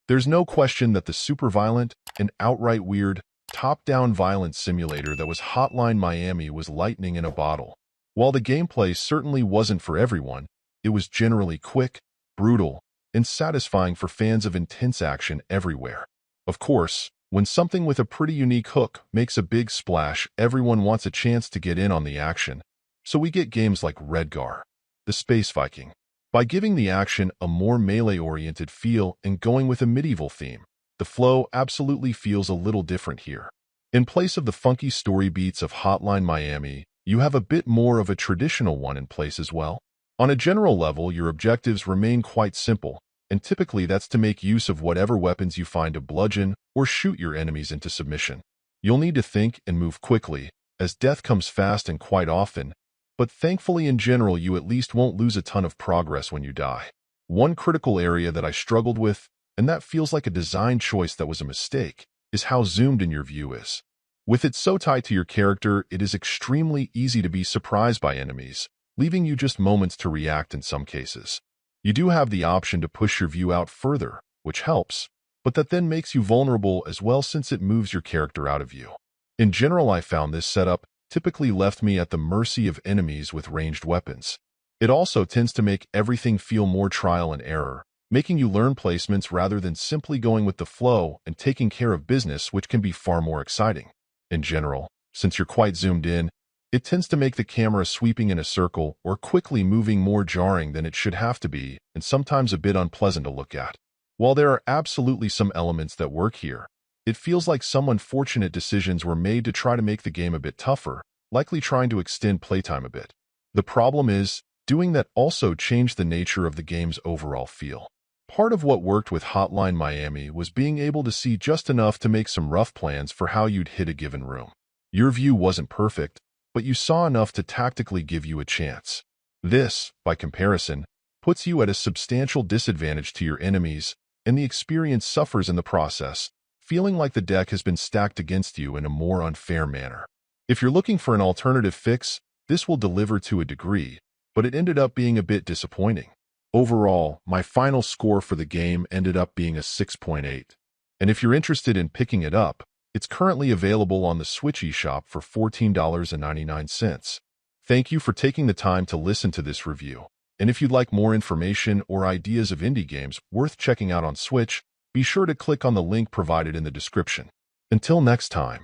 There's no question that the super violent and outright weird top-down violence simulator that was Hotline Miami was lightning in a bottle. While the gameplay certainly wasn't for everyone, it was generally quick, brutal, and satisfying for fans of intense action everywhere. Of course, when something with a pretty unique hook makes a big splash, everyone wants a chance to get in on the action, so we get games like Redgar, the Space Viking. By giving the action a more melee-oriented feel and going with a medieval theme, the flow absolutely feels a little different here. In place of the funky story beats of Hotline Miami, you have a bit more of a traditional one in place as well. On a general level, your objectives remain quite simple, and typically that's to make use of whatever weapons you find to bludgeon or shoot your enemies into submission. You'll need to think and move quickly, as death comes fast and quite often, but thankfully in general you at least won't lose a ton of progress when you die. One critical area that I struggled with, and that feels like a design choice that was a mistake, is how zoomed in your view is. With it so tied to your character, it is extremely easy to be surprised by enemies, leaving you just moments to react in some cases. You do have the option to push your view out further, which helps, but that then makes you vulnerable as well since it moves your character out of view. In general, I found this setup typically left me at the mercy of enemies with ranged weapons. It also tends to make everything feel more trial and error, making you learn placements rather than simply going with the flow and taking care of business, which can be far more exciting. In general, since you're quite zoomed in, it tends to make the camera sweeping in a circle or quickly moving more jarring than it should have to be, and sometimes a bit unpleasant to look at. While there are absolutely some elements that work here, it feels like some unfortunate decisions were made to try to make the game a bit tougher, likely trying to extend playtime a bit. The problem is, doing that also changed the nature of the game's overall feel. Part of what worked with Hotline Miami was being able to see just enough to make some rough plans for how you'd hit a given room. Your view wasn't perfect, but you saw enough to tactically give you a chance. This, by comparison, puts you at a substantial disadvantage to your enemies, and the experience suffers in the process, feeling like the deck has been stacked against you in a more unfair manner. If you're looking for an alternative fix, this will deliver to a degree, but it ended up being a bit disappointing. Overall, my final score for the game ended up being a 6.8. And if you're interested in picking it up, it's currently available on the Switch eShop for $14.99. Thank you for taking the time to listen to this review. And if you'd like more information or ideas of indie games worth checking out on Switch, be sure to click on the link provided in the description. Until next time.